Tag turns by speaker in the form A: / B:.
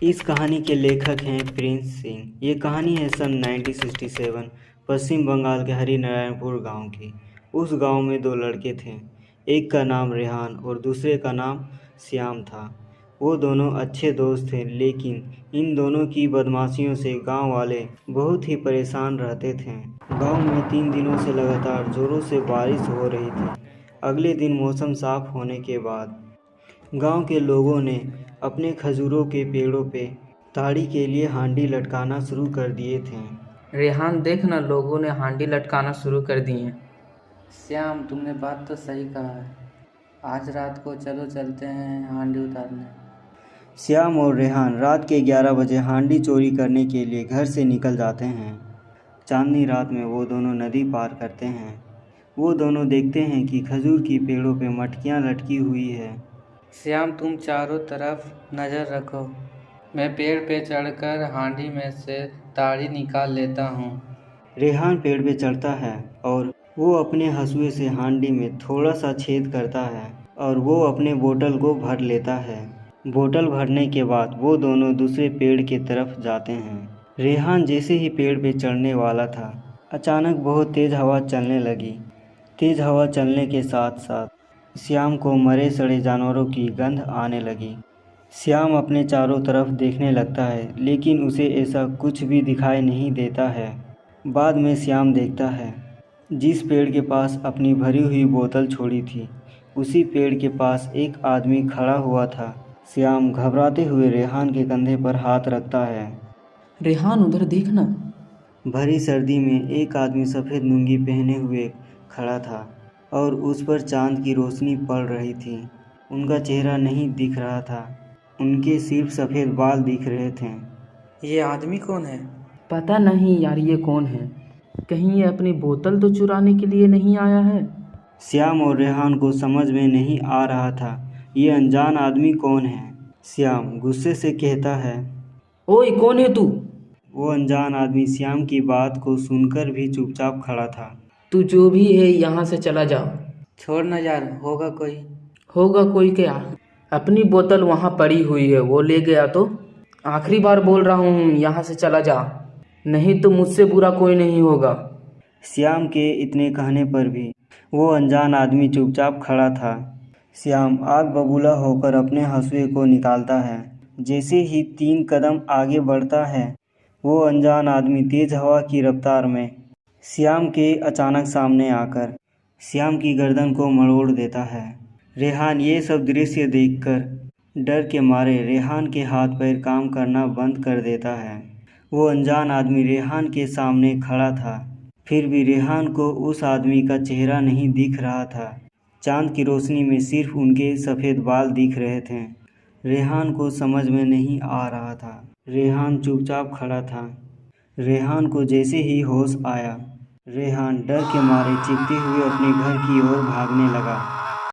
A: इस कहानी के लेखक हैं प्रिंस सिंह। ये कहानी है सन 1967 पश्चिम बंगाल के हरिनारायणपुर गांव की। उस गांव में दो लड़के थे। एक का नाम रेहान और दूसरे का नाम श्याम था। वो दोनों अच्छे दोस्त थे, लेकिन इन दोनों की बदमाशियों से गांव वाले बहुत ही परेशान रहते थे। गांव में 3 दिनों से लगातार जोरों से बारिश हो रही थी। अगले दिन मौसम साफ होने के बाद गांव के लोगों ने अपने खजूरों के पेड़ों पे ताड़ी के लिए हांडी लटकाना शुरू कर दिए थे।
B: रेहान देख ना, लोगों ने हांडी लटकाना शुरू कर दी है।
C: श्याम, तुमने बात तो सही कहा है। आज रात को चलो चलते हैं हांडी उतारने।
A: श्याम और रेहान रात के 11 बजे हांडी चोरी करने के लिए घर से निकल जाते हैं। चांदनी रात में वो दोनों नदी पार करते हैं। वो दोनों देखते हैं कि खजूर की पेड़ों पे मटकियाँ लटकी हुई है।
C: श्याम, तुम चारों तरफ नज़र रखो। मैं पेड़ पे चढ़कर हांडी में से ताड़ी निकाल लेता हूँ।
A: रेहान पेड़ पे चढ़ता है और वो अपने हंसुए से हांडी में थोड़ा सा छेद करता है और वो अपने बोतल को भर लेता है। बोतल भरने के बाद वो दोनों दूसरे पेड़ की तरफ जाते हैं। रेहान जैसे ही पेड़ पे चढ़ने वाला था, अचानक बहुत तेज़ हवा चलने लगी। तेज़ हवा चलने के साथ साथ श्याम को मरे सड़े जानवरों की गंध आने लगी। श्याम अपने चारों तरफ देखने लगता है, लेकिन उसे ऐसा कुछ भी दिखाई नहीं देता है। बाद में श्याम देखता है जिस पेड़ के पास अपनी भरी हुई बोतल छोड़ी थी, उसी पेड़ के पास एक आदमी खड़ा हुआ था। श्याम घबराते हुए रेहान के कंधे पर हाथ रखता है।
B: रेहान, उधर देखना।
A: भरी सर्दी में एक आदमी सफ़ेद लुंगी पहने हुए खड़ा था और उस पर चांद की रोशनी पड़ रही थी। उनका चेहरा नहीं दिख रहा था, उनके सिर्फ सफ़ेद बाल दिख रहे थे।
C: ये आदमी कौन है?
B: पता नहीं यार, ये कौन है? कहीं ये अपनी बोतल तो चुराने के लिए नहीं आया है?
A: श्याम और रेहान को समझ में नहीं आ रहा था ये अनजान आदमी कौन है। श्याम गुस्से से कहता है,
B: ओए, कौन है तू?
A: वो अनजान आदमी श्याम की बात को सुनकर भी चुपचाप खड़ा था।
B: तू जो भी है यहाँ से चला जा।
C: छोड़ ना यार, होगा कोई।
B: होगा कोई क्या? अपनी बोतल वहाँ पड़ी हुई है, वो ले गया तो? आखिरी बार बोल रहा हूँ, यहाँ से चला जा, नहीं तो मुझसे बुरा कोई नहीं होगा।
A: श्याम के इतने कहने पर भी वो अनजान आदमी चुपचाप खड़ा था। श्याम आग बबूला होकर अपने हंसुए को निकालता है। जैसे ही 3 कदम आगे बढ़ता है, वो अनजान आदमी तेज हवा की रफ्तार में श्याम के अचानक सामने आकर श्याम की गर्दन को मरोड़ देता है। रेहान ये सब दृश्य देखकर डर के मारे रेहान के हाथ पैर काम करना बंद कर देता है। वो अनजान आदमी रेहान के सामने खड़ा था, फिर भी रेहान को उस आदमी का चेहरा नहीं दिख रहा था। चांद की रोशनी में सिर्फ उनके सफ़ेद बाल दिख रहे थे। रेहान को समझ में नहीं आ रहा था। रेहान चुपचाप खड़ा था। रेहान को जैसे ही होश आया, रेहान डर के मारे चीखते हुए अपने घर की ओर भागने लगा।